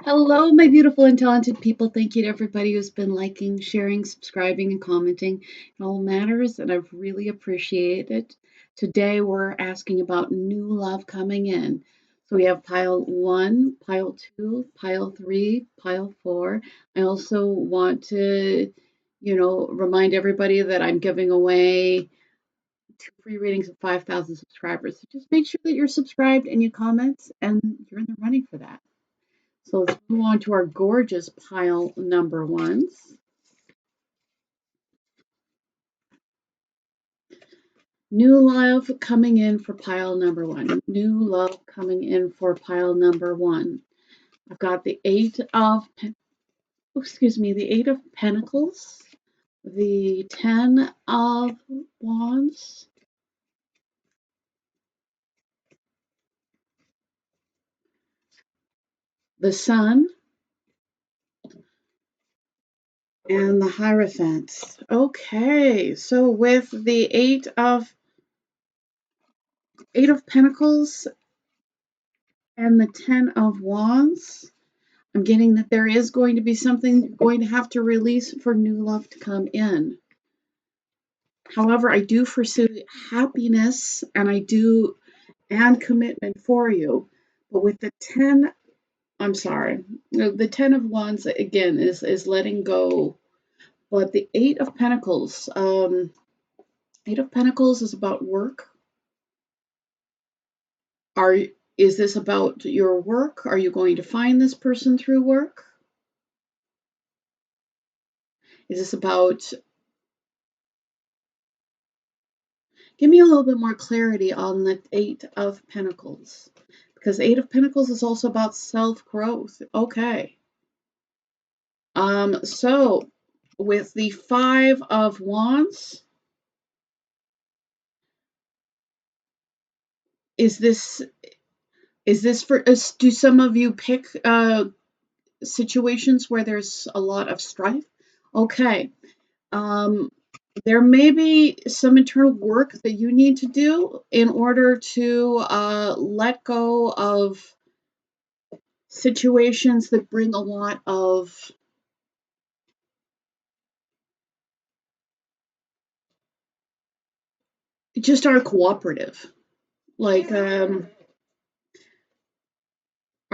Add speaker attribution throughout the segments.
Speaker 1: Hello, my beautiful and talented people. Thank you to everybody who's been liking, sharing, subscribing, and commenting. It all matters, and I've really appreciated it. Today, we're asking about new love coming in. So we have pile 1, pile 2, pile 3, pile 4. I also want to, remind everybody that I'm giving away 2 free readings of 5,000 subscribers. So just make sure that you're subscribed and you comment, and you're in the running for that. So let's move on to our gorgeous pile number ones. New love coming in for pile number 1. New love coming in for pile number 1. I've got the the 8 of Pentacles, the 10 of Wands, the Sun, and the Hierophant. Okay, so with the 8 of Pentacles and the 10 of Wands, I'm getting that there is going to be something you're going to have to release for new love to come in. However, I do foresee happiness and commitment for you. But with the 10, the 10 of Wands again is letting go. But the 8 of Pentacles, 8 of Pentacles is about work. Is this about your work? Are you going to find this person through work? Is this about... Give me a little bit more clarity on the 8 of Pentacles, because 8 of Pentacles is also about self-growth. Okay. So with the 5 of Wands, is this for, do some of you pick situations where there's a lot of strife? Okay. There may be some internal work that you need to do in order to let go of situations that bring a lot of just aren't cooperative. Like, are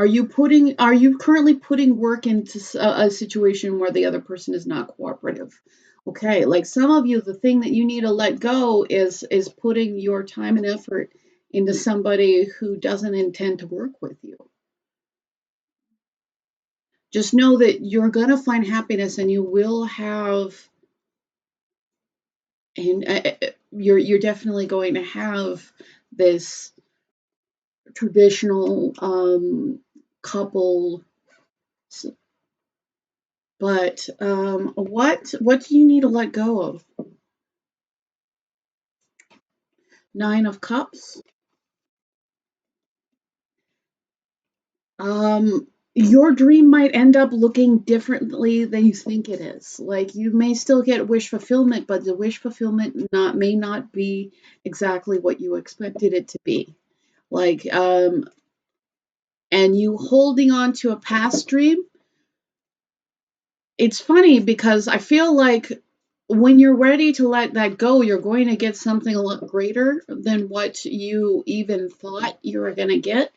Speaker 1: you currently putting work into a situation where the other person is not cooperative? Okay, like some of you, the thing that you need to let go is putting your time and effort into somebody who doesn't intend to work with you. Just know that you're going to find happiness, and you will have, and you're definitely going to have this traditional couple. But what do you need to let go of? 9 of Cups. Your dream might end up looking differently than you think it is. Like, you may still get wish fulfillment, but the wish fulfillment may not be exactly what you expected it to be. Like, and you holding on to a past dream. It's funny because I feel like when you're ready to let that go, you're going to get something a lot greater than what you even thought you were going to get.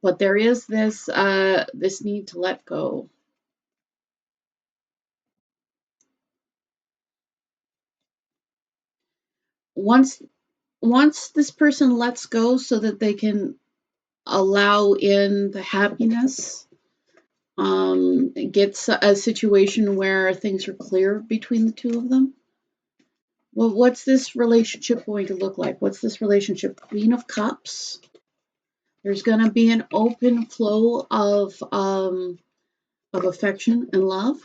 Speaker 1: But there is this this need to let go. Once this person lets go so that they can allow in the happiness, gets a situation where things are clear between the two of them. Well, what's this relationship going to look like? What's this relationship? Queen of Cups. There's going to be an open flow of affection and love.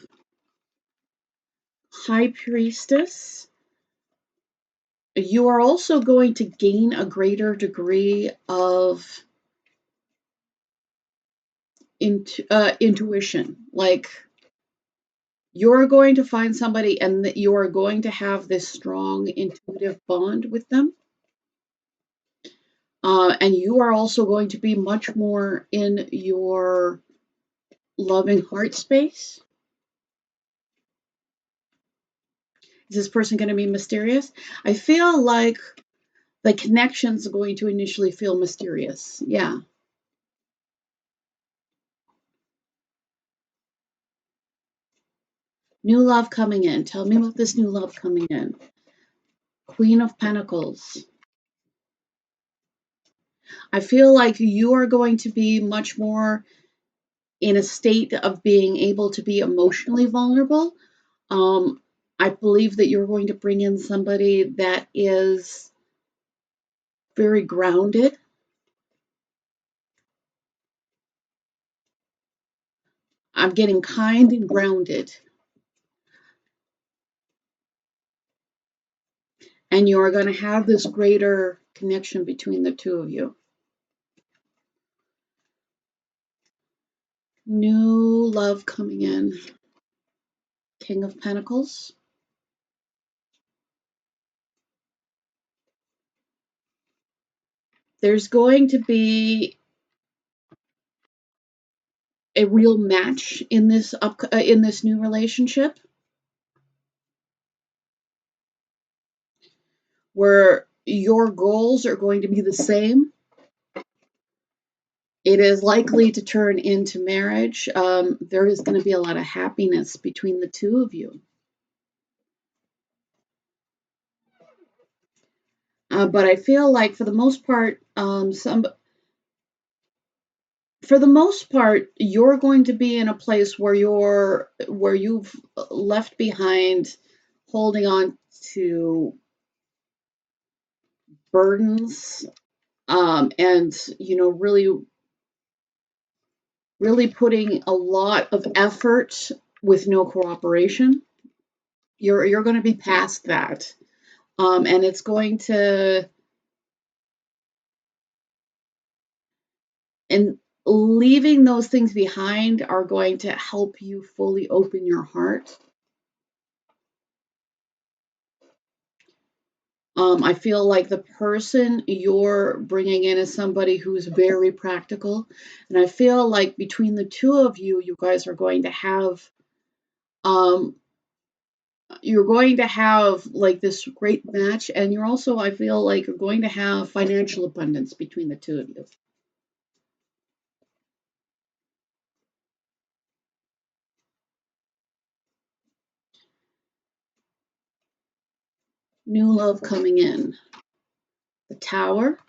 Speaker 1: High Priestess. You are also going to gain a greater degree of intuition. Like, you're going to find somebody and that you are going to have this strong intuitive bond with them. And you are also going to be much more in your loving heart space. Is this person going to be mysterious? I feel like the connection's going to initially feel mysterious. Yeah. New love coming in. Tell me about this new love coming in. Queen of Pentacles. I feel like you are going to be much more in a state of being able to be emotionally vulnerable. I believe that you're going to bring in somebody that is very grounded. I'm getting kind and grounded. And you're going to have this greater connection between the two of you. New love coming in. King of Pentacles. There's going to be a real match in this new relationship, where your goals are going to be the same. It is likely to turn into marriage. There is going to be a lot of happiness between the two of you. But I feel like for the most part, you're going to be in a place where you've left behind holding on to burdens, and really putting a lot of effort with no cooperation. You're going to be past that, and it's going to, and leaving those things behind are going to help you fully open your heart. I feel like the person you're bringing in is somebody who's very practical. And I feel like between the two of you, you guys are going to have, like this great match. And you're also, I feel like, you're going to have financial abundance between the two of you. New love coming in. The Tower.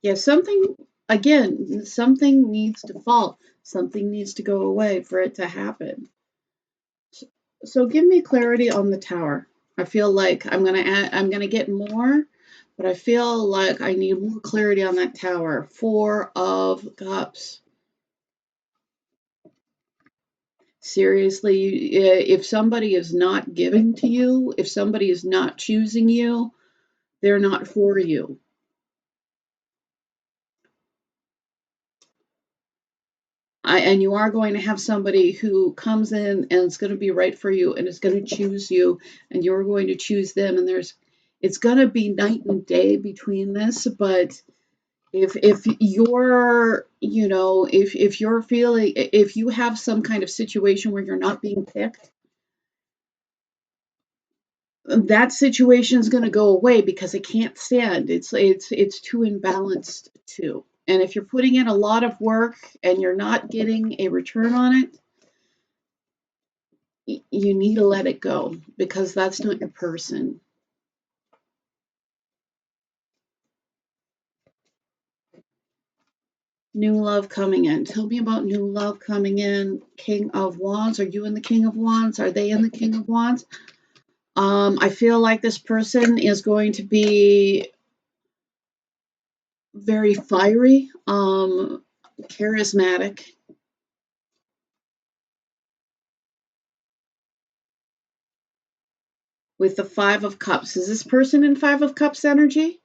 Speaker 1: Yeah, something needs to fall. Something needs to go away for it to happen. So give me clarity on the Tower. I feel like I'm gonna get more, but I feel like I need more clarity on that Tower. Four of Cups. Seriously, if somebody is not giving to you, if somebody is not choosing you, they're not for you. And you are going to have somebody who comes in and it's going to be right for you and is going to choose you, and you're going to choose them, and it's going to be night and day between this. But if you're if you're feeling, if you have some kind of situation where you're not being picked, that situation is going to go away because it can't stand. It's too imbalanced too. And if you're putting in a lot of work and you're not getting a return on it, you need to let it go, because that's not your person. New love coming in. Tell me about new love coming in. King of Wands. Are you in the King of Wands? Are they in the King of Wands? I feel like this person is going to be very fiery, charismatic. With the Five of Cups. Is this person in Five of Cups energy?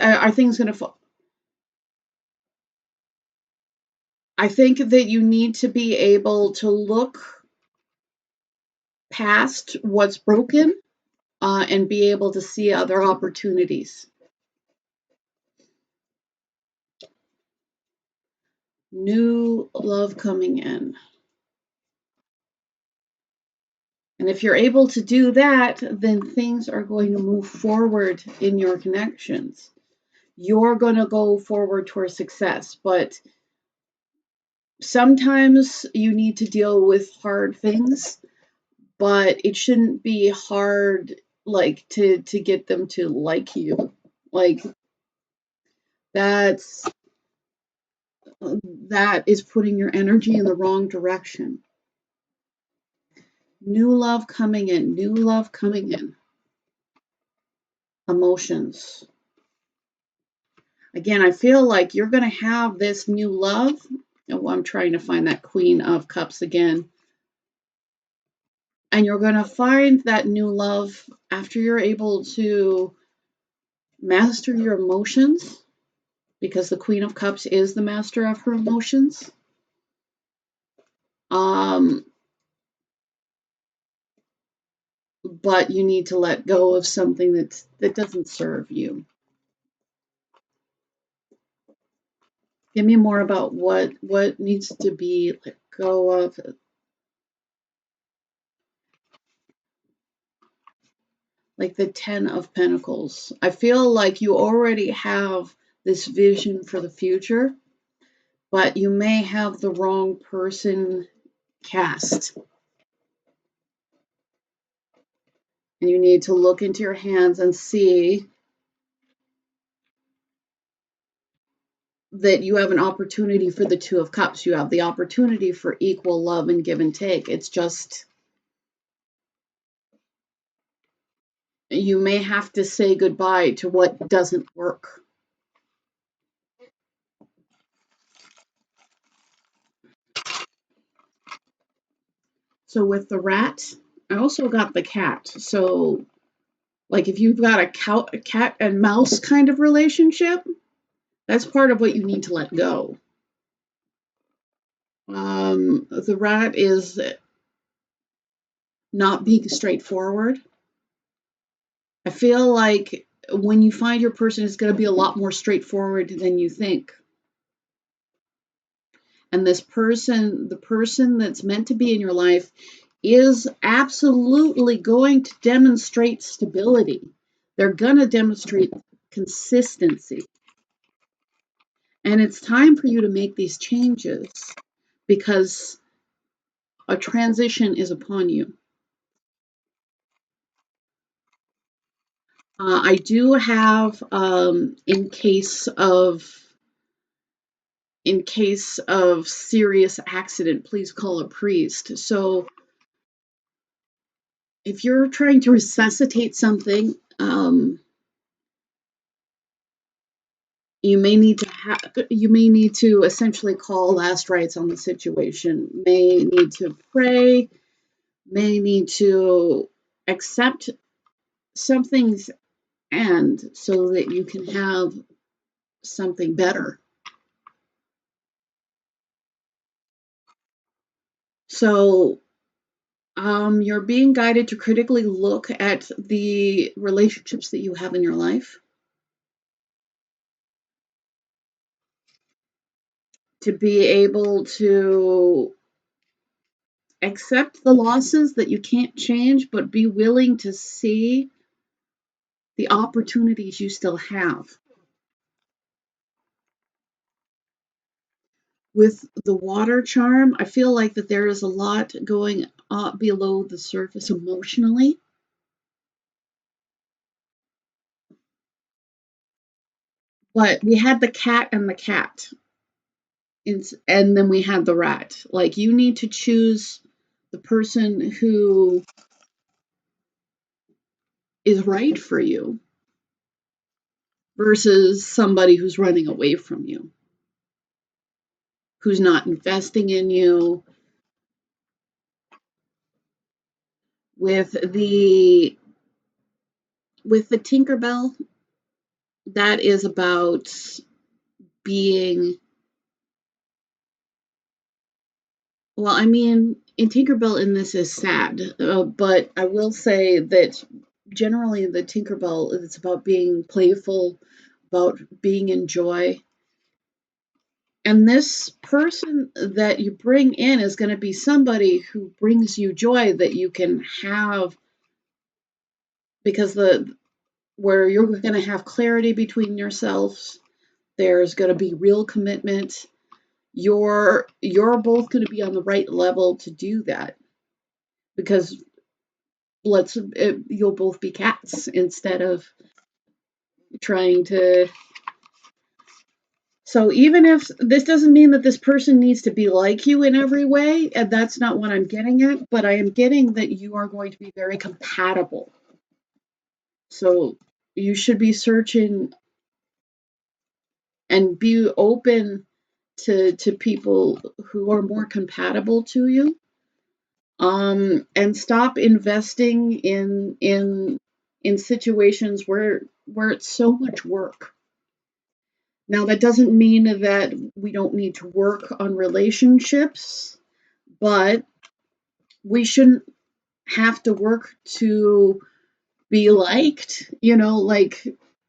Speaker 1: Are things going to fall? I think that you need to be able to look past what's broken, and be able to see other opportunities. New love coming in. And if you're able to do that, then things are going to move forward in your connections. You're going to go forward towards success, but sometimes you need to deal with hard things, but it shouldn't be hard like to get them to like you. Like that's that is putting your energy in the wrong direction. New love coming in, new love coming in. Emotions. Again, I feel like you're going to have this new love. Oh, I'm trying to find that Queen of Cups again. And you're going to find that new love after you're able to master your emotions, because the Queen of Cups is the master of her emotions. But you need to let go of something that doesn't serve you. Give me more about what needs to be let go of. Like the 10 of Pentacles. I feel like you already have this vision for the future, but you may have the wrong person cast. And you need to look into your hands and see that you have an opportunity for the Two of Cups. You have the opportunity for equal love and give and take. It's just you may have to say goodbye to what doesn't work. So with the rat, I also got the cat. So like if you've got a cat and mouse kind of relationship, that's part of what you need to let go. The rat is not being straightforward. I feel like when you find your person, it's going to be a lot more straightforward than you think. And this person, the person that's meant to be in your life, is absolutely going to demonstrate stability. They're going to demonstrate consistency. And it's time for you to make these changes because a transition is upon you. I do have, in case of serious accident, please call a priest. So if you're trying to resuscitate something, you may need to essentially call last rites on the situation. May need to pray. May need to accept something's end so that you can have something better. So you're being guided to critically look at the relationships that you have in your life, to be able to accept the losses that you can't change, but be willing to see the opportunities you still have. With the water charm, I feel like that there is a lot going below the surface emotionally. But we had the cat and the cat. And then we had the rat. Like, you need to choose the person who is right for you versus somebody who's running away from you, who's not investing in you. With the Tinkerbell, that is about being, well, I mean, in Tinkerbell in this is sad, but I will say that generally the Tinkerbell, it's about being playful, about being in joy, And this person that you bring in is going to be somebody who brings you joy that you can have, because where you're going to have clarity between yourselves. There's going to be real commitment. You're both going to be on the right level to do that, because you'll both be cats instead of trying to. So even if this doesn't mean that this person needs to be like you in every way, and that's not what I'm getting at, but I am getting that you are going to be very compatible. So you should be searching and be open to people who are more compatible to you. And stop investing in situations where it's so much work. Now, that doesn't mean that we don't need to work on relationships, but we shouldn't have to work to be liked, like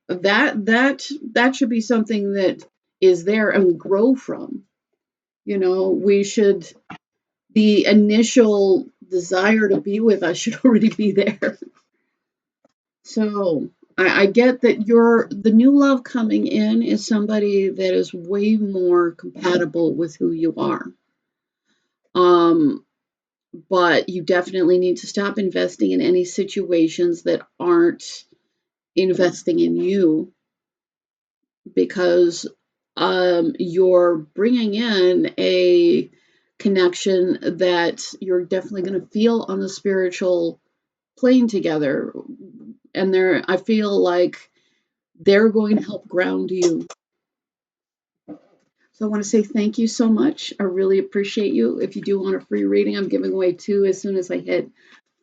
Speaker 1: that should be something that is there and we grow from. We should, the initial desire to be with us should already be there. So I get that the new love coming in is somebody that is way more compatible with who you are. But you definitely need to stop investing in any situations that aren't investing in you, because you're bringing in a connection that you're definitely going to feel on the spiritual plane together. And I feel like they're going to help ground you. So I want to say thank you so much. I really appreciate you. If you do want a free reading, I'm giving away 2 as soon as I hit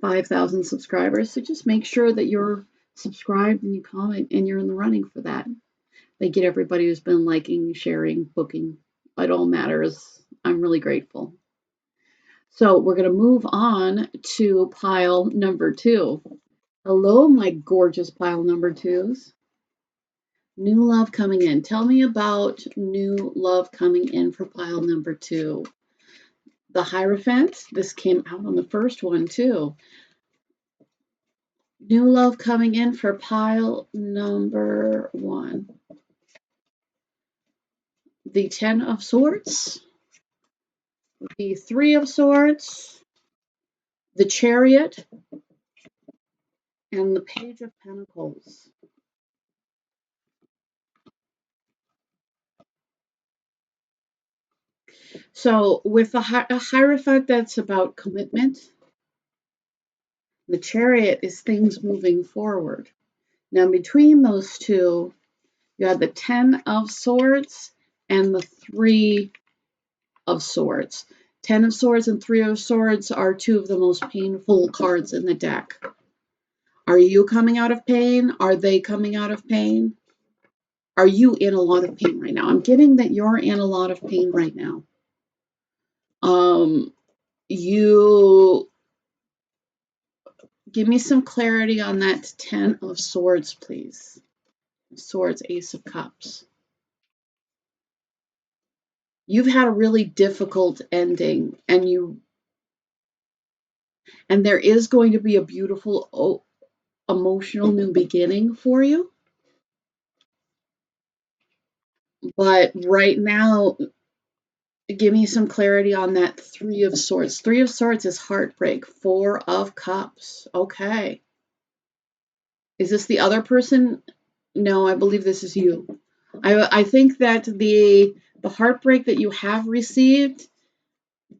Speaker 1: 5,000 subscribers. So just make sure that you're subscribed and you comment and you're in the running for that. Thank you to everybody who's been liking, sharing, booking. It all matters. I'm really grateful. So we're going to move on to pile number 2. Hello, my gorgeous pile number 2s. New love coming in. Tell me about new love coming in for pile number 2. The Hierophant. This came out on the first one too. New love coming in for pile number 1. The 10 of Swords. The 3 of Swords. The Chariot. And the Page of Pentacles. So with the Hierophant, that's about commitment. The Chariot is things moving forward. Now between those two, you have the 10 of Swords and the 3 of Swords. 10 of Swords and 3 of Swords are 2 of the most painful cards in the deck. Are you coming out of pain? Are they coming out of pain? Are you in a lot of pain right now? I'm getting that you're in a lot of pain right now. You give me some clarity on that 10 of Swords, please. Swords, Ace of Cups. You've had a really difficult ending, and there is going to be a beautiful emotional new beginning for you. But right now, give me some clarity on that 3 of Swords. 3 of Swords is heartbreak. 4 of Cups. Okay. Is this the other person? No, I believe this is you. I think that the heartbreak that you have received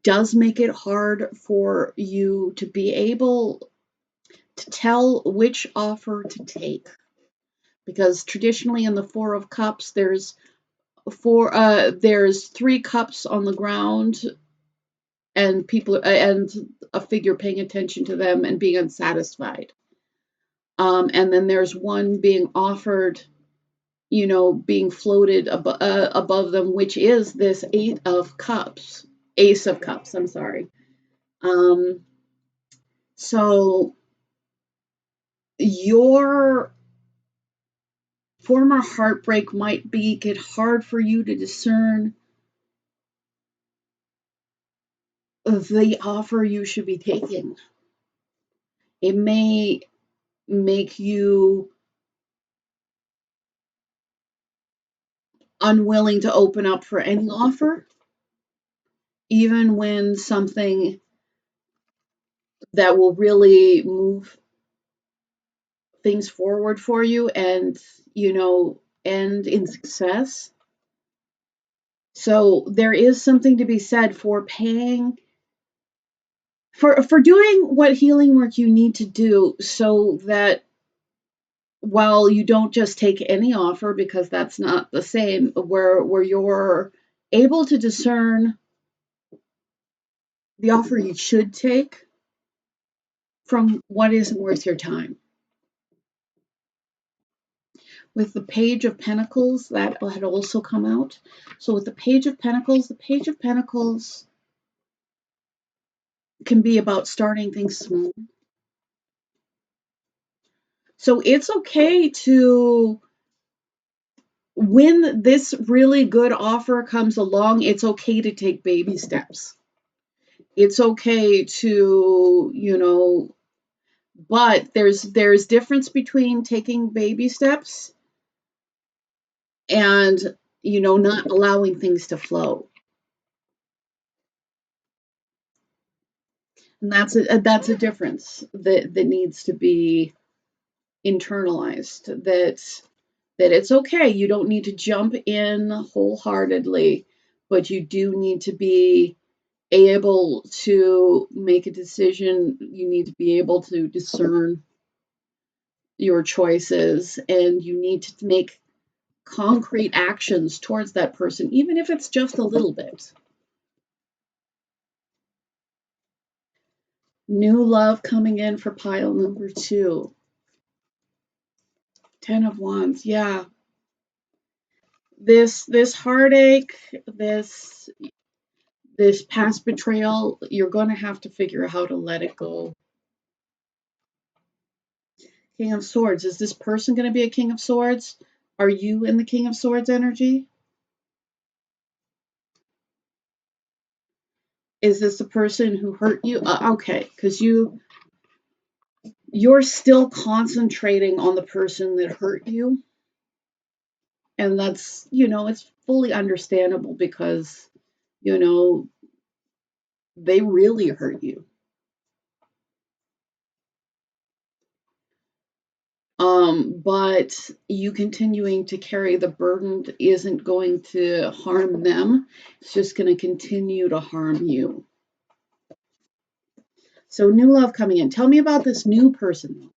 Speaker 1: does make it hard for you to be able to tell which offer to take. Because traditionally in the 4 of Cups, there's 3 cups on the ground, and people and a figure paying attention to them and being unsatisfied. And then there's one being offered, being floated above them, which is this 8 of Cups, Ace of Cups, I'm sorry. So your former heartbreak might make it hard for you to discern the offer you should be taking. It may make you unwilling to open up for any offer, even when something that will really move things forward for you and, end in success. So there is something to be said for paying for doing what healing work you need to do, so that while you don't just take any offer, because that's not the same, where you're able to discern the offer you should take from what isn't worth your time. With the Page of Pentacles, that had also come out. So with the Page of Pentacles can be about starting things small. So it's okay to, when this really good offer comes along, it's okay to take baby steps. It's okay to, but there's difference between taking baby steps and, not allowing things to flow. And that's a difference that needs to be internalized, that it's okay. You don't need to jump in wholeheartedly, but you do need to be able to make a decision. You need to be able to discern your choices, and you need to make concrete actions towards that person, even if it's just a little bit. New love coming in for pile number 2. 10 of Wands, yeah. This heartache, this past betrayal, you're going to have to figure out how to let it go. King of Swords, is this person going to be a King of Swords? Are you in the King of Swords energy? Is this the person who hurt you? Okay, because you're still concentrating on the person that hurt you. And that's, it's fully understandable, because, they really hurt you. But you continuing to carry the burden isn't going to harm them. It's just going to continue to harm you. So new love coming in. Tell me about this new person.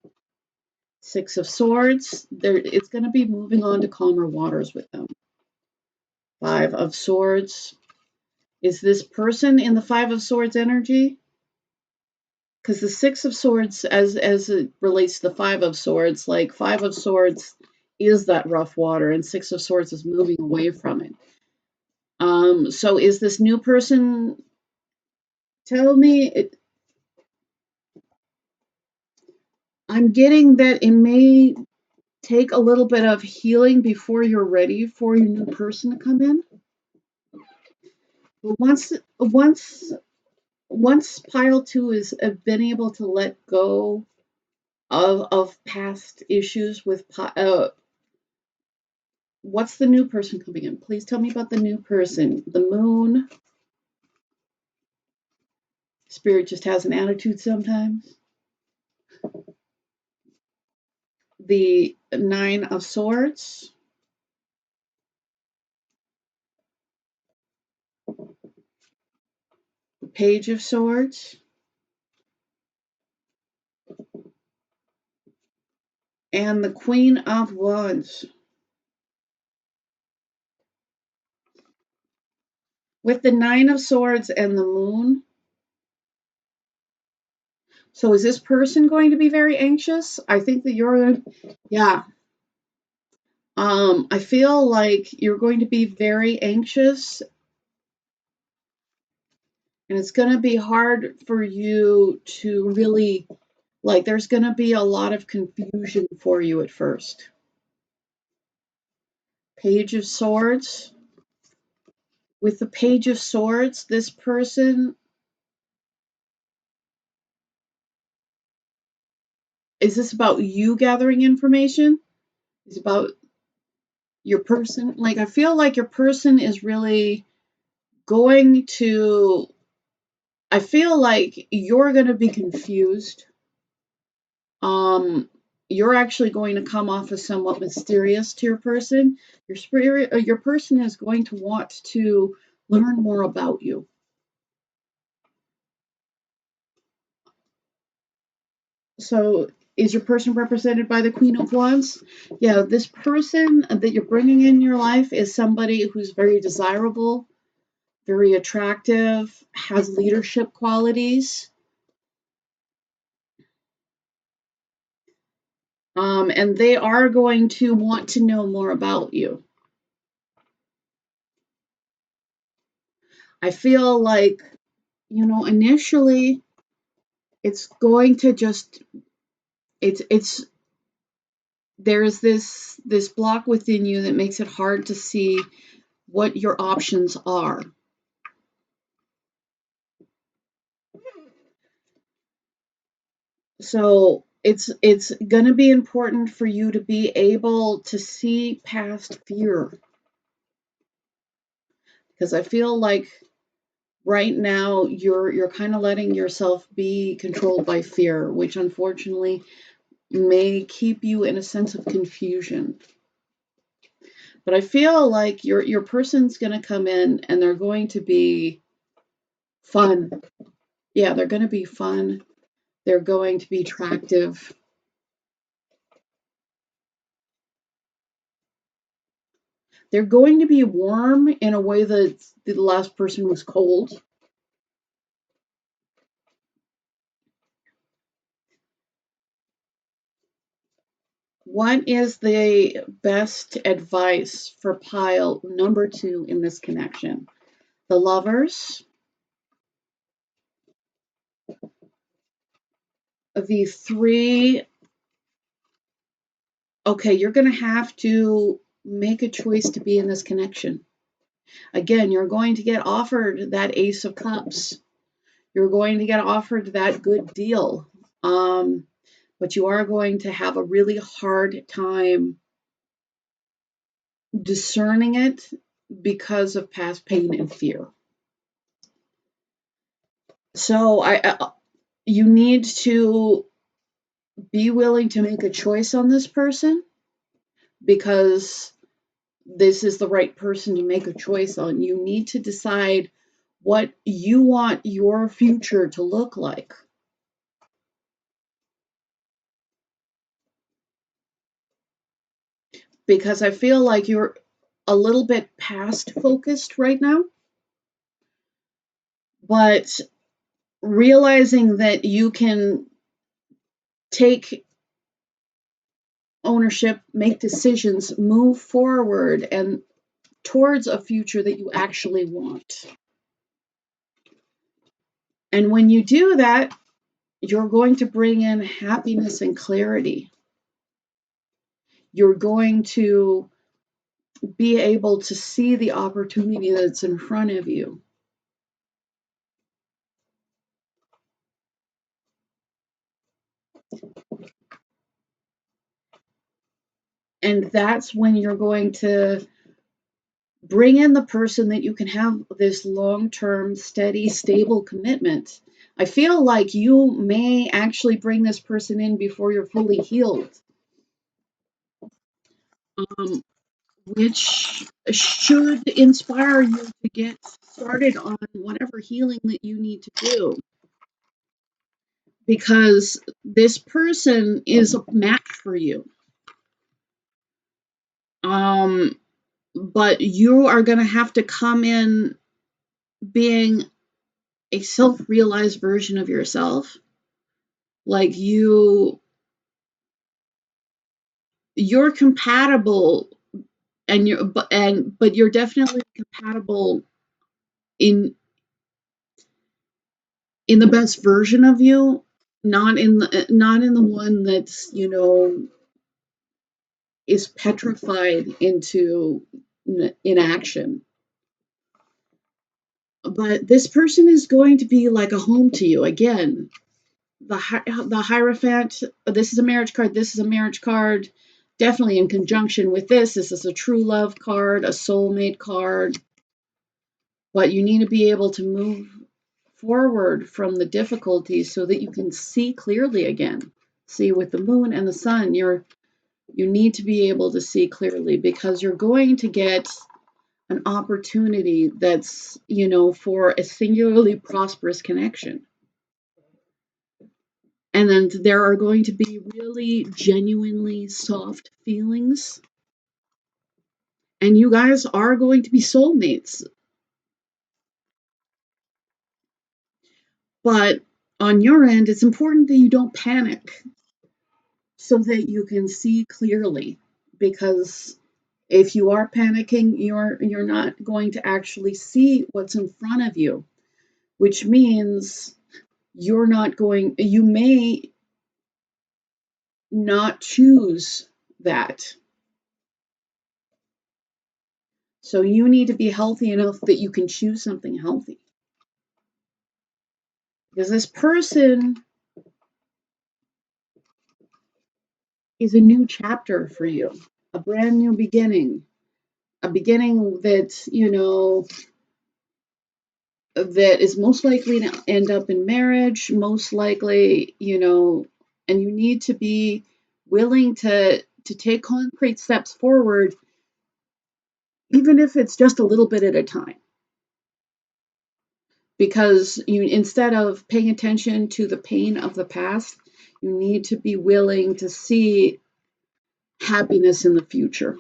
Speaker 1: 6 of Swords. It's going to be moving on to calmer waters with them. 5 of Swords. Is this person in the 5 of Swords energy? Because the 6 of Swords, as it relates to the 5 of Swords, like 5 of Swords is that rough water, and 6 of Swords is moving away from it. So is this new person, tell me, I'm getting that it may take a little bit of healing before you're ready for your new person to come in. But once pile 2 is been able to let go of past issues with what's the new person coming in? Please tell me about the new person. The Moon. Spirit just has an attitude sometimes. The 9 of Swords. The Page of Swords. And the Queen of Wands. With the 9 of Swords and the Moon. So is this person going to be very anxious? I think that you're, yeah. I feel like you're going to be very anxious, and it's going to be hard for you to really, like, there's going to be a lot of confusion for you at first. Page of Swords. With the Page of Swords, this person Is this about you gathering information? Is it about your person? Like, I feel like your person is really going to, I feel like you're going to be confused. Um, you're actually going to come off as somewhat mysterious to your person. Your person is going to want to learn more about you. So, is your person represented by the Queen of Wands? Yeah, this person that you're bringing in your life is somebody who's very desirable, very attractive, has leadership qualities, and they are going to want to know more about you. I feel like, initially it's going to just, it's there's this block within you that makes it hard to see what your options are. So it's going to be important for you to be able to see past fear, because I feel like right now you're kind of letting yourself be controlled by fear, which unfortunately may keep you in a sense of confusion. But I feel like your person's going to come in and they're going to be fun. Yeah, they're going to be fun. They're going to be attractive. They're going to be warm in a way that the last person was cold. What is the best advice for pile number 2 in this connection? The Lovers, the 3. Okay, you're going to have to make a choice to be in this connection. Again, you're going to get offered that Ace of Cups. You're going to get offered that good deal. But you are going to have a really hard time discerning it because of past pain and fear. So you need to be willing to make a choice on this person, because this is the right person to make a choice on. You need to decide what you want your future to look like. Because I feel like you're a little bit past focused right now, but realizing that you can take ownership, make decisions, move forward and towards a future that you actually want. And when you do that, you're going to bring in happiness and clarity. You're going to be able to see the opportunity that's in front of you. And that's when you're going to bring in the person that you can have this long-term, steady, stable commitment. I feel like you may actually bring this person in before you're fully healed, which should inspire you to get started on whatever healing that you need to do. Because this person is a match for you. But you are going to have to come in being a self-realized version of yourself. Like you're compatible, and but you're definitely compatible in the best version of you, not in the one that's, is petrified into inaction. But this person is going to be like a home to you again. the Hierophant, this is a marriage card, this is a marriage card. Definitely in conjunction with this. This is a true love card, a soulmate card. But you need to be able to move forward from the difficulties so that you can see clearly again. See, with the moon and the sun, you need to be able to see clearly, because you're going to get an opportunity that's, for a singularly prosperous connection. And then there are going to be really genuinely soft feelings. And you guys are going to be soulmates. But on your end, it's important that you don't panic so that you can see clearly. Because if you are panicking, you're not going to actually see what's in front of you, which means you may not choose that. So you need to be healthy enough that you can choose something healthy. Because this person is a new chapter for you, a brand new beginning, a beginning that, that is most likely to end up in marriage, most likely, and you need to be willing to take concrete steps forward, even if it's just a little bit at a time. Because instead of paying attention to the pain of the past, you need to be willing to see happiness in the future.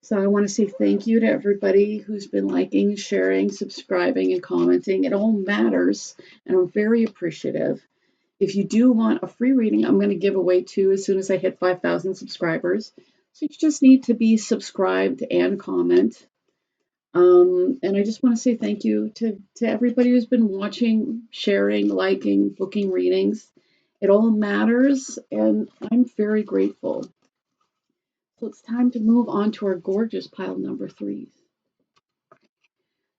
Speaker 1: So I want to say thank you to everybody who's been liking, sharing, subscribing, and commenting. It all matters, and I'm very appreciative. If you do want a free reading, I'm going to give away two as soon as I hit 5,000 subscribers. So you just need to be subscribed and comment. And I just want to say thank you to everybody who's been watching, sharing, liking, booking readings. It all matters, and I'm very grateful. So it's time to move on to our gorgeous pile number 3.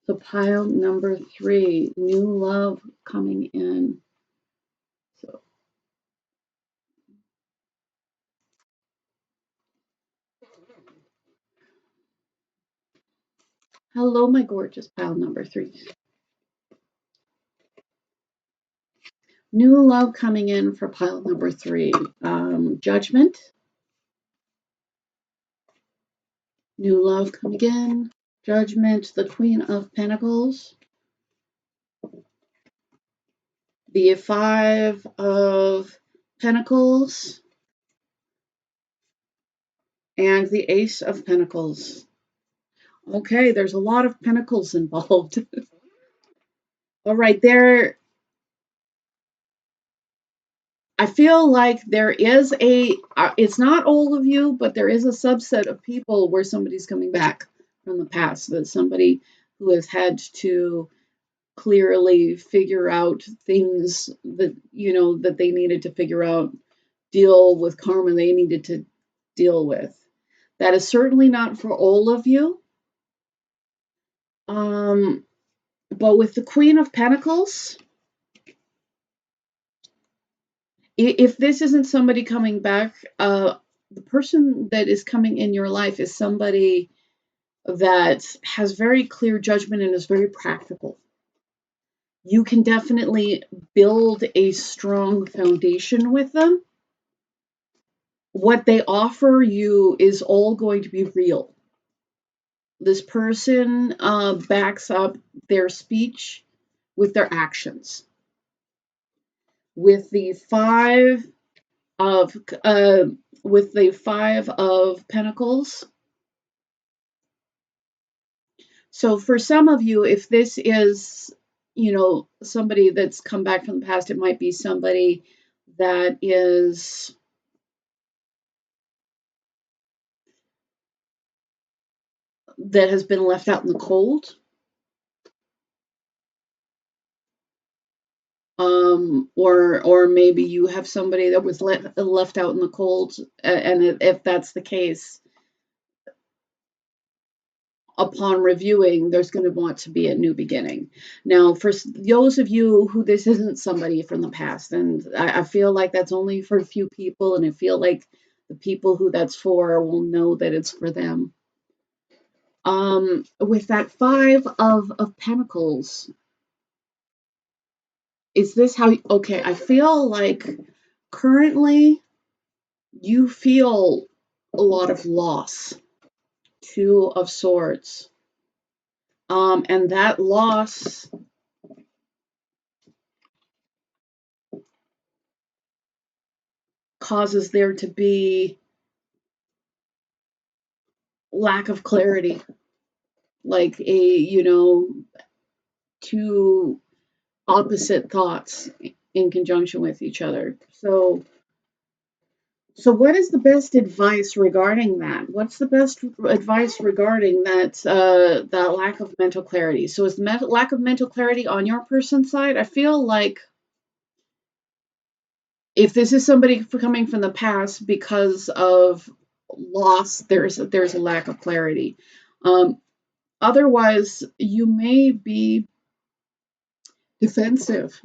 Speaker 1: So pile number 3, new love coming in. So hello, my gorgeous pile number 3. New love coming in for pile number 3. Judgment. New love coming in. Judgment, the Queen of Pentacles. The 5 of Pentacles. And the Ace of Pentacles. Okay, there's a lot of pentacles involved. All right, I feel like there is it's not all of you, but there is a subset of people where somebody's coming back from the past. That somebody who has had to clearly figure out things that, that they needed to figure out, deal with karma they needed to deal with. That is certainly not for all of you. But with the Queen of Pentacles, if this isn't somebody coming back, the person that is coming in your life is somebody that has very clear judgment and is very practical. You can definitely build a strong foundation with them. What they offer you is all going to be real. This person backs up their speech with their actions. With the 5 of Pentacles. So for some of you, if this is, somebody that's come back from the past, it might be somebody that has been left out in the cold. Or maybe you have somebody that was left out in the cold, and if that's the case, upon reviewing, there's going to want to be a new beginning. Now, for those of you who this isn't somebody from the past, and I feel like that's only for a few people, and I feel like the people who that's for will know that it's for them. With that Five of Pentacles, is this how, okay, I feel like currently you feel a lot of loss. Two of Swords. And that loss causes there to be lack of clarity, like two opposite thoughts in conjunction with each other. So what is the best advice regarding that? What's the best advice regarding that lack of mental clarity? So is the lack of mental clarity on your person's side? I feel like if this is somebody coming from the past because of loss, there's a lack of clarity. Otherwise, you may be defensive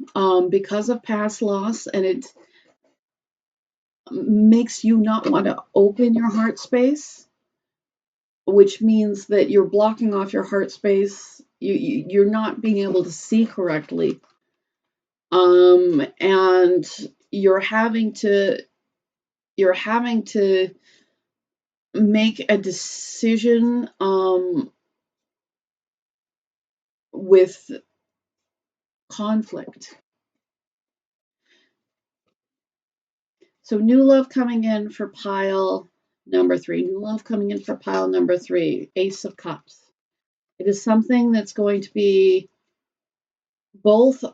Speaker 1: because of past loss, and it makes you not want to open your heart space, which means that you're blocking off your heart space. You're not being able to see correctly, and you're having to make a decision with conflict. So new love coming in for pile number 3. New love coming in for pile number 3. Ace of Cups. It is something that's going to be both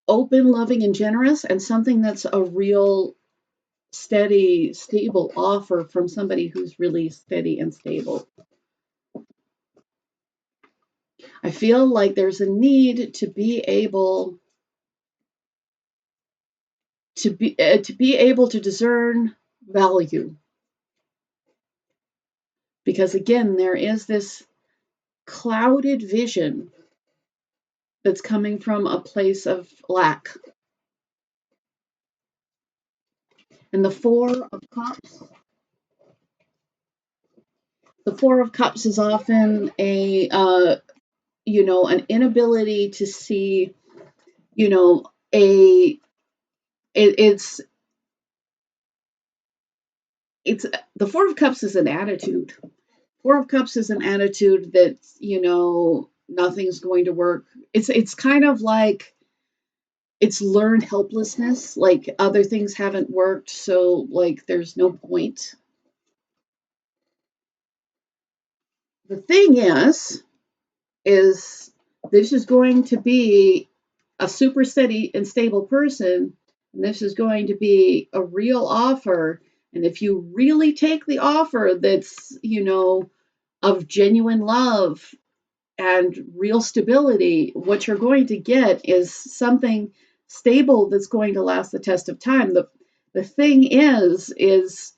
Speaker 1: open, loving, and generous, and something that's a real steady, stable offer from somebody who's really steady and stable. I feel like there's a need to be able to discern value, because again, there is this clouded vision that's coming from a place of lack. And the Four of Cups. The Four of Cups is often an inability to see, it's the Four of Cups is an attitude. Four of Cups is an attitude that, nothing's going to work. It's kind of like it's learned helplessness, like other things haven't worked, so like there's no point. The thing is this is going to be a super steady and stable person, and this is going to be a real offer. And if you really take the offer that's, of genuine love and real stability, what you're going to get is something stable that's going to last the test of time. The thing is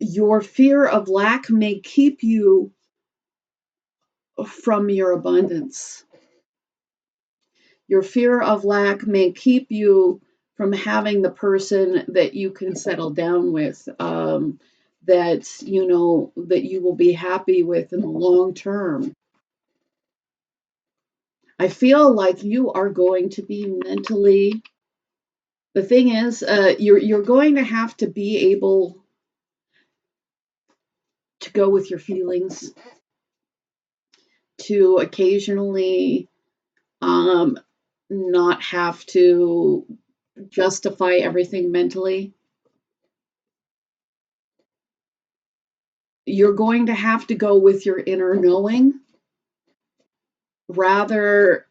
Speaker 1: your fear of lack may keep you from your abundance. Your fear of lack may keep you from having the person that you can settle down with, that you will be happy with in the long term. I feel like you are going to be mentally. The thing is, you're going to have to be able to go with your feelings, to occasionally not have to justify everything mentally. You're going to have to go with your inner knowing rather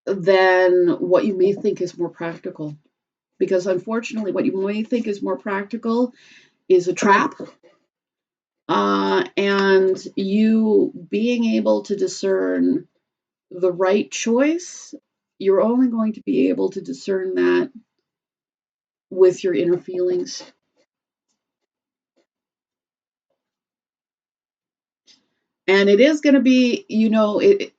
Speaker 1: than what you may think is more practical. Because unfortunately, what you may think is more practical is a trap. And you being able to discern the right choice, you're only going to be able to discern that with your inner feelings. And it is going to be,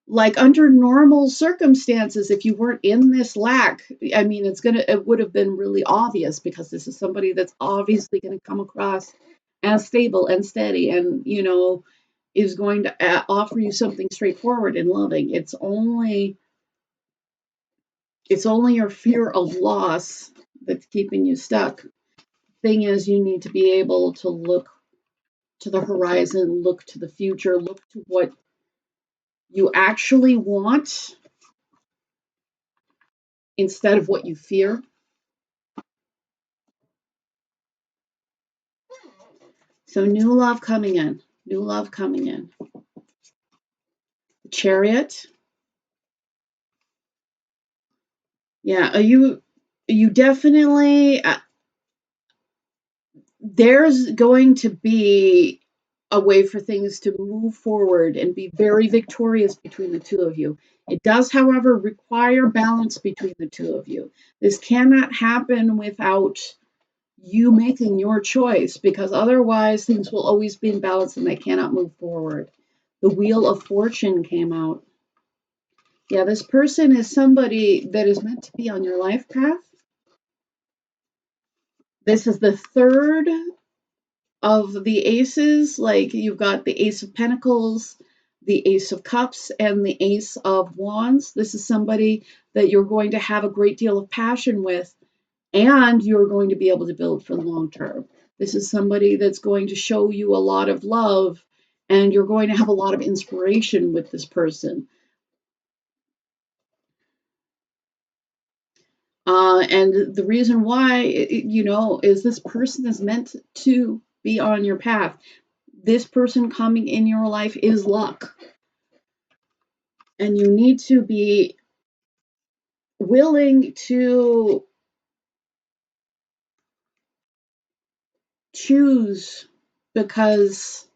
Speaker 1: like under normal circumstances, if you weren't in this lack, I mean, it would have been really obvious, because this is somebody that's obviously going to come across as stable and steady, and, is going to offer you something straightforward and loving. It's only your fear of loss that's keeping you stuck. Thing is, you need to be able to look to the horizon, look to the future, look to what you actually want instead of what you fear. So new love coming in, new love coming in. The Chariot. Yeah, you definitely, there's going to be a way for things to move forward and be very victorious between the two of you. It does, however, require balance between the two of you. This cannot happen without you making your choice, because otherwise things will always be in balance and they cannot move forward. The Wheel of Fortune came out. Yeah, this person is somebody that is meant to be on your life path. This is the third of the aces. Like, you've got the Ace of Pentacles, the Ace of Cups, and the Ace of Wands. This is somebody that you're going to have a great deal of passion with, and you're going to be able to build for the long term. This is somebody that's going to show you a lot of love, and you're going to have a lot of inspiration with this person. And the reason why, is this person is meant to be on your path. This person coming in your life is luck. And you need to be willing to choose, because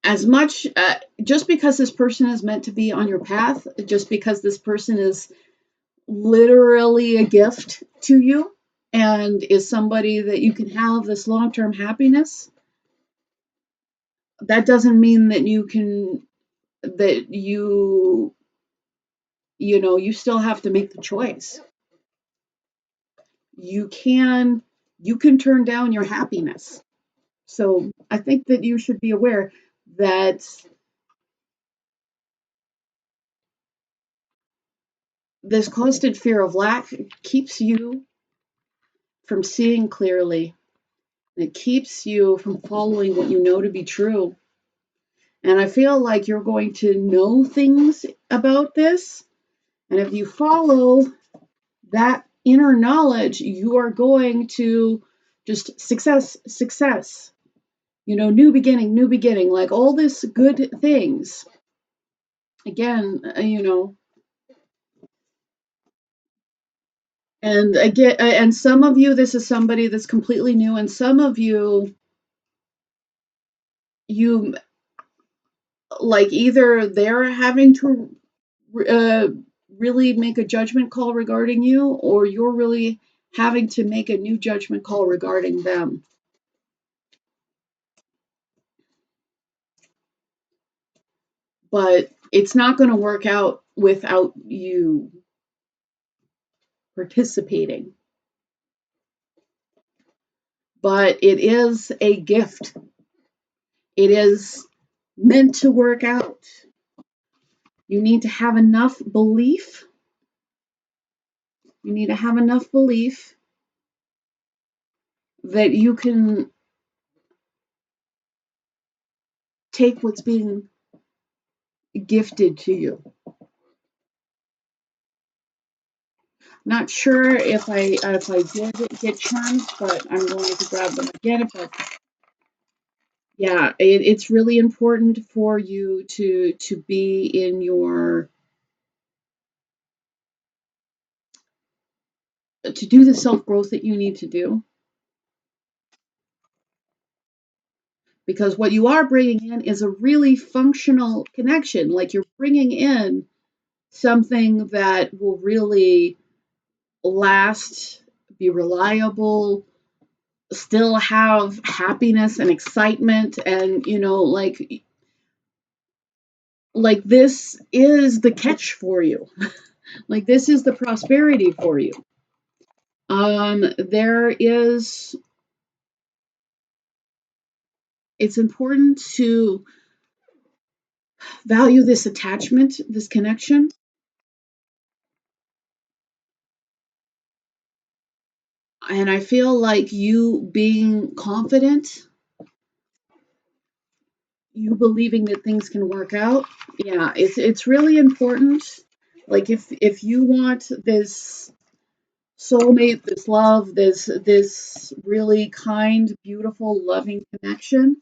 Speaker 1: as much, just because this person is meant to be on your path, just because this person is literally a gift to you and is somebody that you can have this long-term happiness, that doesn't mean that you still have to make the choice. You can turn down your happiness. So I think that you should be aware that this constant fear of lack keeps you from seeing clearly. It keeps you from following what you know to be true. And I feel like you're going to know things about this. And if you follow that inner knowledge, you are going to just success, new beginning, like all this good things. Again, and again, and some of you, this is somebody that's completely new, and some of you like, either they're having to uh, really make a judgment call regarding you, or you're really having to make a new judgment call regarding them. But it's not going to work out without you participating. But it is a gift. It is meant to work out. You need to have enough belief. You need to have enough belief that you can take what's being gifted to you. Not sure if I did get charms, but I'm going to grab them again. But yeah, it's really important for you to be in to do the self growth that you need to do, because what you are bringing in is a really functional connection. Like, you're bringing in something that will really last, be reliable, still have happiness and excitement, and like this is the catch for you. Like this is the prosperity for you. There is, it's important to value this attachment, this connection. And I feel like you being confident, you believing that things can work out. Yeah, it's really important. Like if you want this soulmate, this love, this really kind, beautiful, loving connection,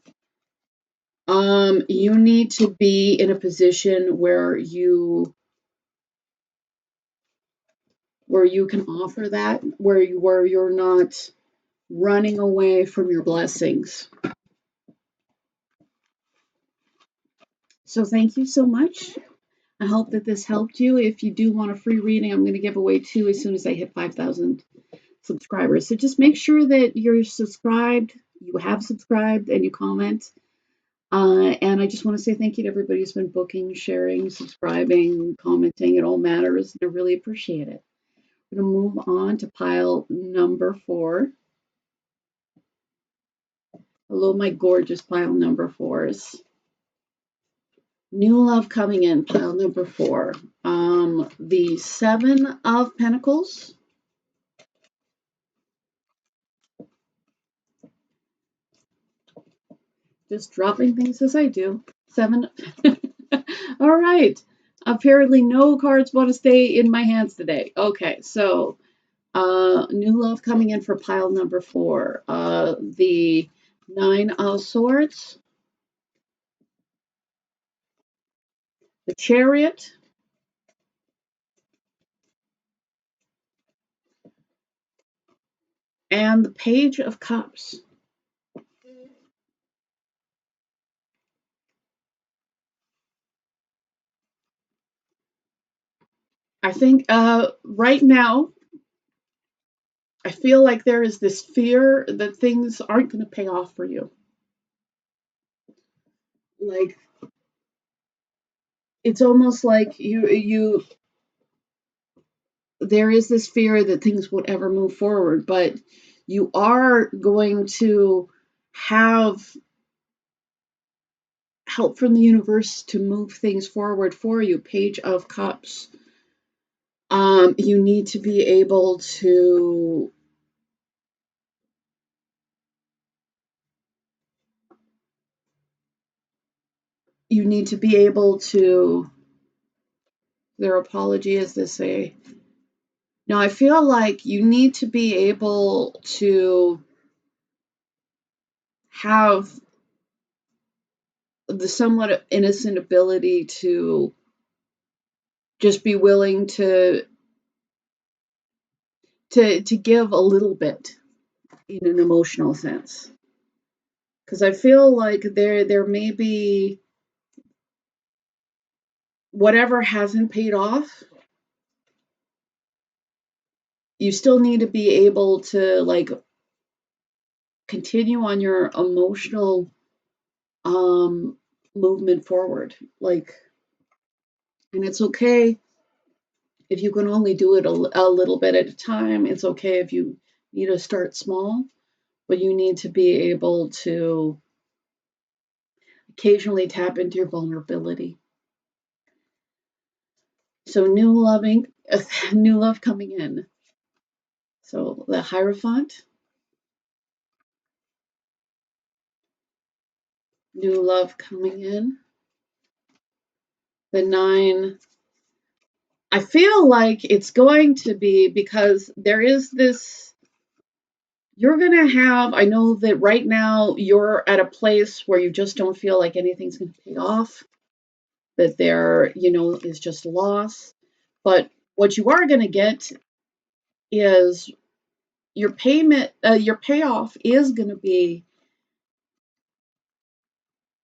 Speaker 1: you need to be in a position where you can offer that, where you're not running away from your blessings. So thank you so much. I hope that this helped you. If you do want a free reading, I'm going to give away 2 as soon as I hit 5,000 subscribers. So just make sure that you're subscribed, you have subscribed, and you comment. And I just want to say thank you to everybody who's been booking, sharing, subscribing, commenting. It all matters. And I really appreciate it. I'm going to move on to pile number 4. Hello, my gorgeous pile number 4s. New love coming in, pile number 4. The 7 of Pentacles. Just dropping things as I do. 7. All right. Apparently no cards want to stay in my hands today. Okay, so new love coming in for pile number 4. The 9 of Swords. The Chariot. And the Page of Cups. I think right now, I feel like there is this fear that things aren't going to pay off for you. Like, it's almost like there is this fear that things won't ever move forward, but you are going to have help from the universe to move things forward for you. Page of Cups. You need to be able to their apology, as they say. Now, I feel like you need to be able to have the somewhat innocent ability to just be willing to give a little bit in an emotional sense. Because I feel like there may be whatever hasn't paid off, you still need to be able to like continue on your emotional movement forward. Like, and it's okay if you can only do it a little bit at a time. It's okay if you need to start small, but you need to be able to occasionally tap into your vulnerability. So new love coming in. So the Hierophant, new love coming in. The 9. I feel like it's going to be, because there is this, you're going to have, I know that right now you're at a place where you just don't feel like anything's going to pay off, that there, is just loss. But what you are going to get is your payoff is going to be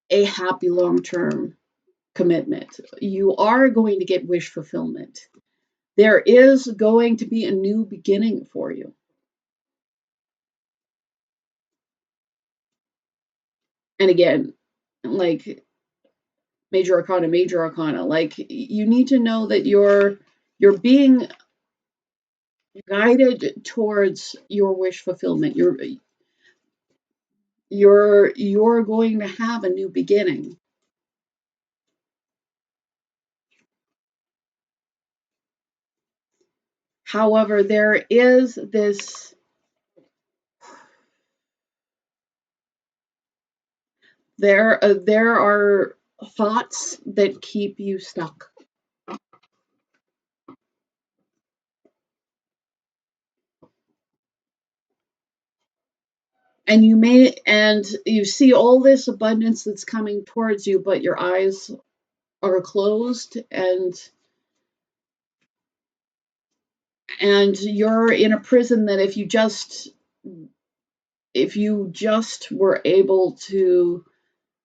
Speaker 1: a happy long-term commitment. You are going to get wish fulfillment. There is going to be a new beginning for you. And again, like major arcana, like you need to know that you're being guided towards your wish fulfillment. You're going to have a new beginning. However, there is this, there are thoughts that keep you stuck. And you see all this abundance that's coming towards you, but your eyes are closed, and you're in a prison that if you just were able to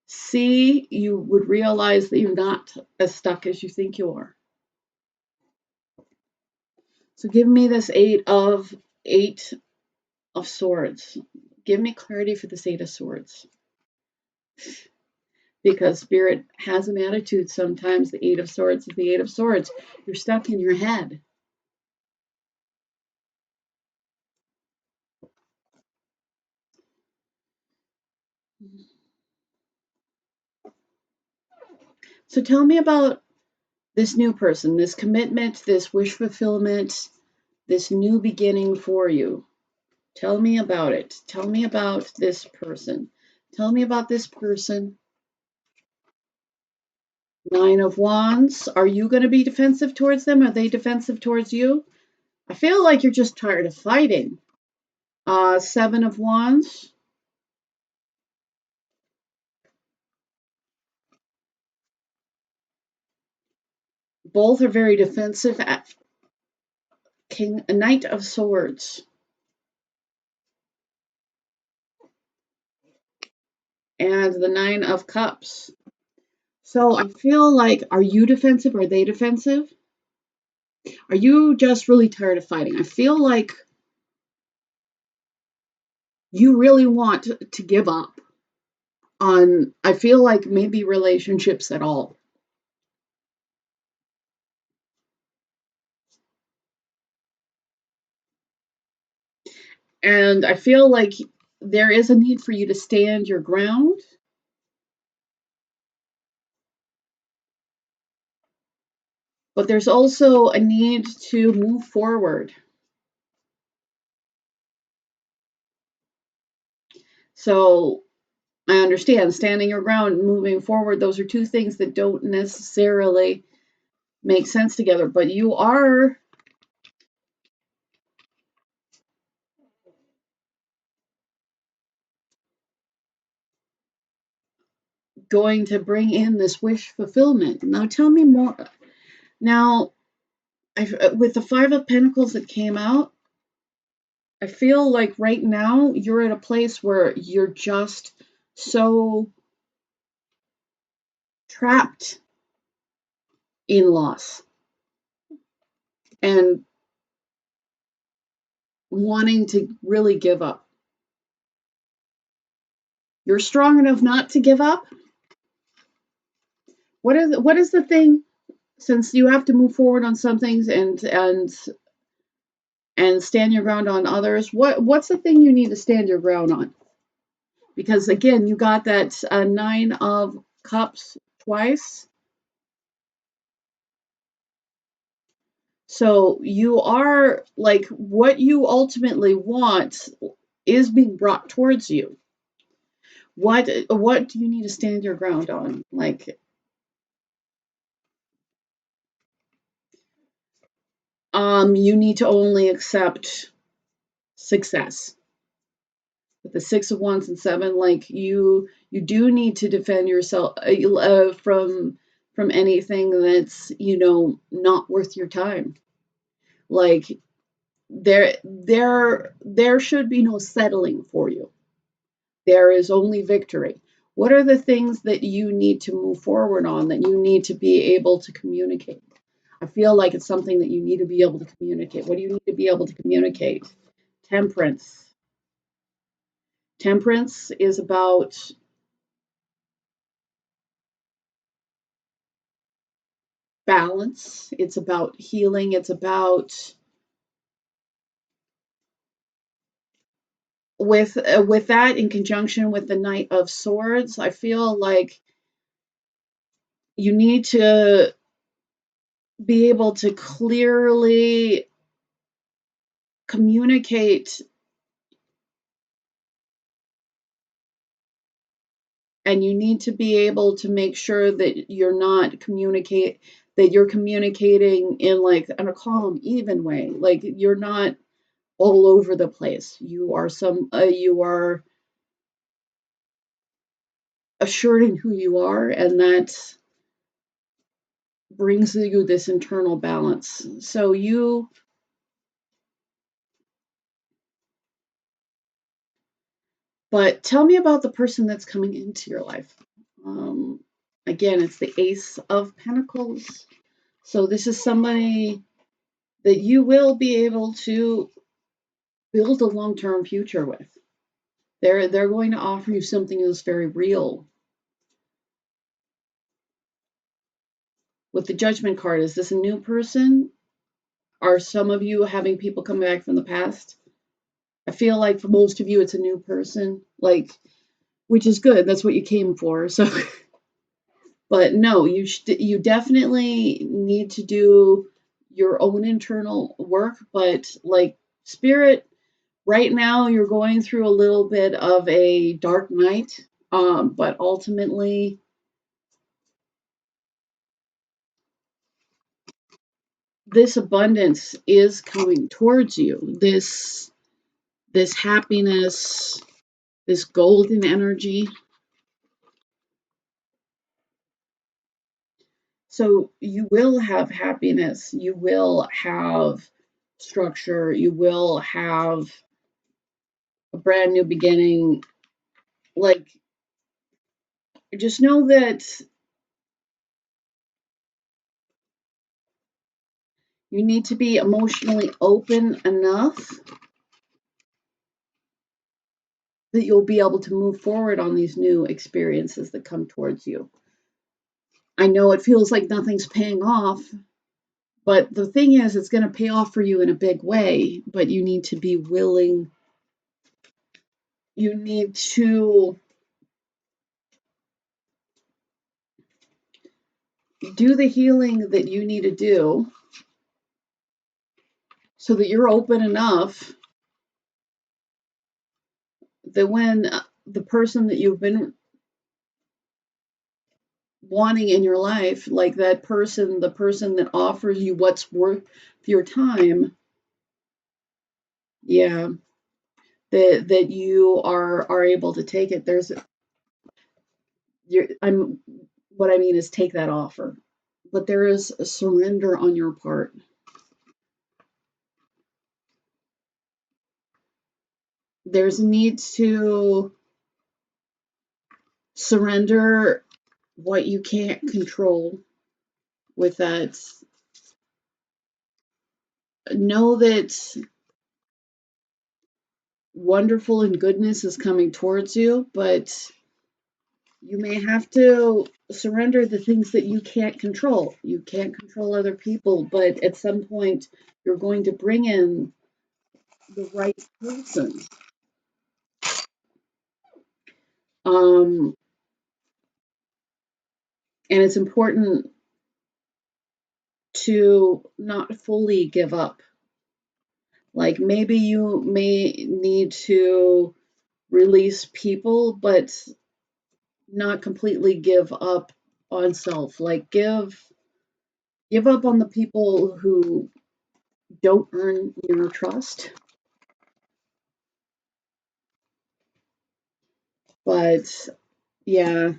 Speaker 1: see, you would realize that you're not as stuck as you think you are. So give me this eight of swords. Give me clarity for this 8 of swords. Because spirit has an attitude sometimes. The 8 of swords is the 8 of swords. You're stuck in your head. So tell me about this new person, this commitment, this wish fulfillment, this new beginning for you. Tell me about it. Tell me about this person. Tell me about this person. 9 of Wands. Are you going to be defensive towards them? Are they defensive towards you? I feel like you're just tired of fighting. 7 of Wands. Both are very defensive. A Knight of Swords. And the 9 of Cups. So I feel like, are you defensive? Are they defensive? Are you just really tired of fighting? I feel like you really want to give up on, I feel like maybe relationships at all. And I feel like there is a need for you to stand your ground. But there's also a need to move forward. So I understand standing your ground and moving forward. Those are two things that don't necessarily make sense together, but you are going to bring in this wish fulfillment. Now tell me more. Now, with the 5 of Pentacles that came out, I feel like right now you're at a place where you're just so trapped in loss and wanting to really give up. You're strong enough not to give up. What is the thing, since you have to move forward on some things and stand your ground on others, what's the thing you need to stand your ground on? Because again, you got that 9 of Cups twice. So you are like, what you ultimately want is being brought towards you. What do you need to stand your ground on? Like, you need to only accept success. With the 6 of Wands and 7, like you do need to defend yourself from anything that's not worth your time. Like there should be no settling for you. There is only victory. What are the things that you need to move forward on, that you need to be able to communicate? I feel like it's something that you need to be able to communicate. What do you need to be able to communicate? Temperance. Temperance is about balance. It's about healing. It's about with that in conjunction with the Knight of Swords. I feel like you need to be able to clearly communicate, and you need to be able to make sure that you're communicating in like in a calm, even way. Like you're not all over the place. You are assured in who you are, and that brings you this internal balance. But tell me about the person that's coming into your life. Um, Again, it's the Ace of Pentacles. So this is somebody that you will be able to build a long-term future with. They're going to offer you something that's very real. With the Judgment card, is this a new person? Are some of you having people come back from the past? I feel like for most of you, it's a new person, like, which is good. That's what you came for. So, but no, you definitely need to do your own internal work. But like spirit, right now you're going through a little bit of a dark night. But ultimately, this abundance is coming towards you. This happiness, this golden energy. So you will have happiness, you will have structure, you will have a brand new beginning. Like, just know that you need to be emotionally open enough that you'll be able to move forward on these new experiences that come towards you. I know it feels like nothing's paying off, but the thing is, it's going to pay off for you in a big way, but you need to be willing. You need to do the healing that you need to do so that you're open enough that when the person that you've been wanting in your life, like that person, the person that offers you what's worth your time, yeah, that you are able to take it. I'm what I mean is take that offer, but there is a surrender on your part. There's a need to surrender what you can't control with that. Know that wonderful and goodness is coming towards you, but you may have to surrender the things that you can't control. You can't control other people, but at some point you're going to bring in the right person. Um, and it's important to not fully give up. Like maybe you may need to release people, but not completely give up on self. Like give up on the people who don't earn your trust. But yeah,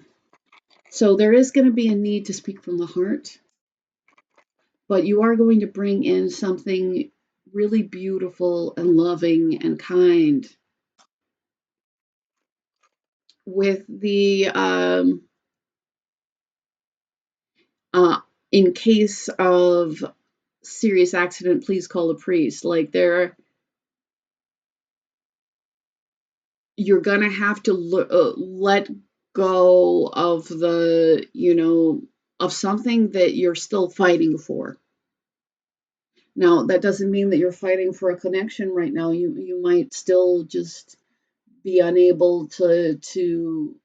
Speaker 1: so there is going to be a need to speak from the heart, but you are going to bring in something really beautiful and loving and kind with the uh in case of serious accident, please call a priest. Like you're gonna have to let go of the of something that you're still fighting for. Now, that doesn't mean that you're fighting for a connection right now. You might still just be unable to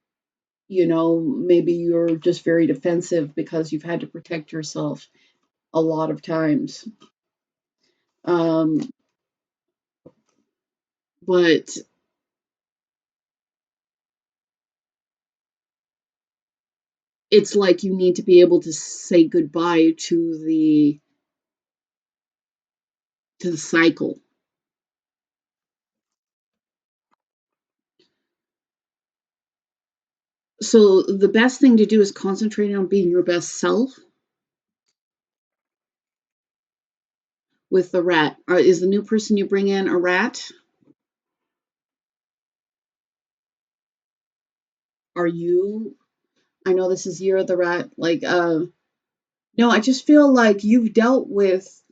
Speaker 1: maybe you're just very defensive because you've had to protect yourself a lot of times. But it's like you need to be able to say goodbye to the cycle. So the best thing to do is concentrate on being your best self with the rat. Is the new person you bring in a rat? Are you? I know this is Year of the Rat. No, I just feel like you've dealt with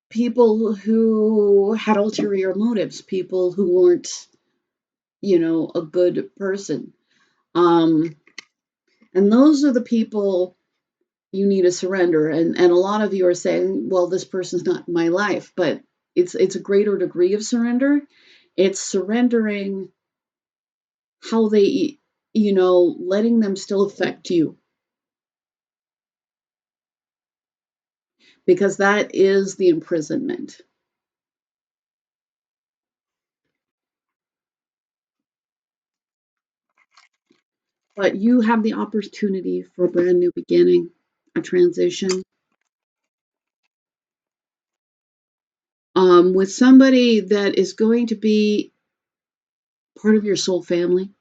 Speaker 1: people who had ulterior motives, people who weren't, a good person. Um, and those are the people you need to surrender. And a lot of you are saying, well, this person's not in my life, but it's a greater degree of surrender. It's surrendering how they, letting them still affect you, because that is the imprisonment. But you have the opportunity for a brand new beginning, a transition, with somebody that is going to be part of your soul family.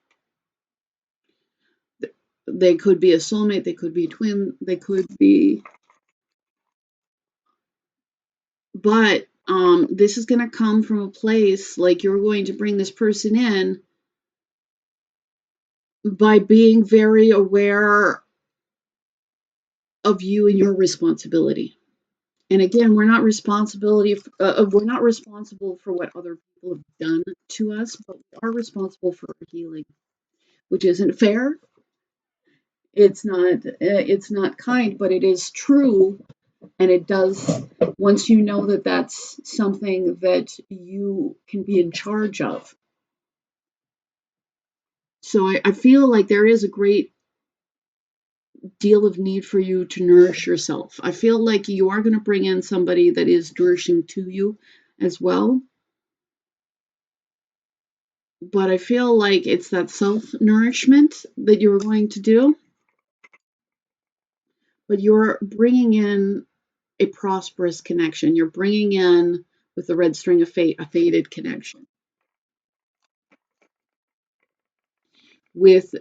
Speaker 1: They could be a soulmate, they could be a twin, they could be, but this is going to come from a place like you're going to bring this person in by being very aware of you and your responsibility. And again, we're not responsible for what other people have done to us, but we are responsible for our healing, which isn't fair. It's not kind, but it is true. And it does, once you know that that's something that you can be in charge of. So I feel like there is a great deal of need for you to nourish yourself. I feel like you are going to bring in somebody that is nourishing to you as well. But I feel like it's that self nourishment that you're going to do. But you're bringing in a prosperous connection. You're bringing in, with the red string of fate, a fated connection. With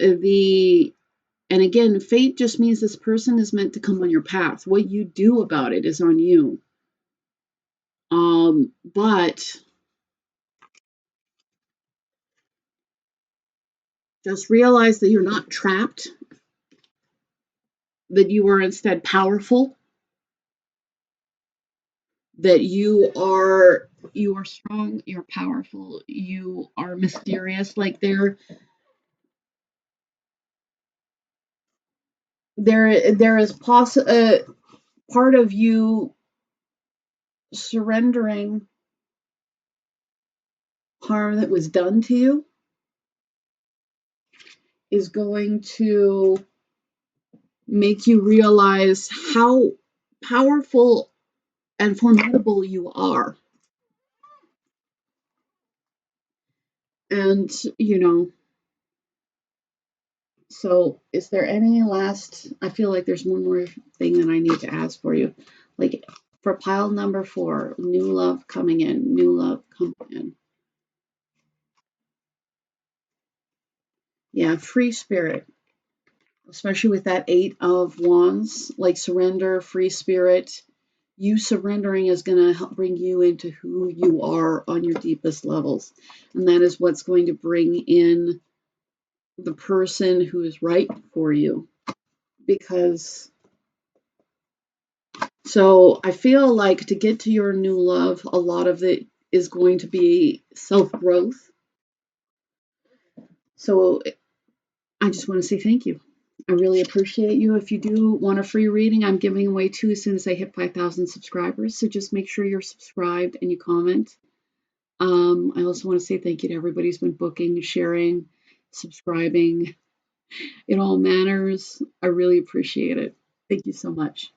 Speaker 1: and again, fate just means this person is meant to come on your path. What you do about it is on you. But just realize that you're not trapped, that you are instead powerful, that you are strong, you're powerful, you are mysterious. Like there is part of you surrendering harm that was done to you is going to make you realize how powerful and formidable you are. And, so is there any last, I feel like there's one more thing that I need to ask for you. Like for pile number 4, new love coming in, new love coming in. Yeah, free spirit, especially with that 8 of wands, like surrender, free spirit. You surrendering is going to help bring you into who you are on your deepest levels. And that is what's going to bring in the person who is right for you. Because, so I feel like to get to your new love, a lot of it is going to be self-growth. So I just want to say thank you. I really appreciate you. If you do want a free reading, I'm giving away 2 as soon as I hit 5,000 subscribers. So just make sure you're subscribed and you comment. I also want to say thank you to everybody who's been booking, sharing, subscribing. It all matters. I really appreciate it. Thank you so much.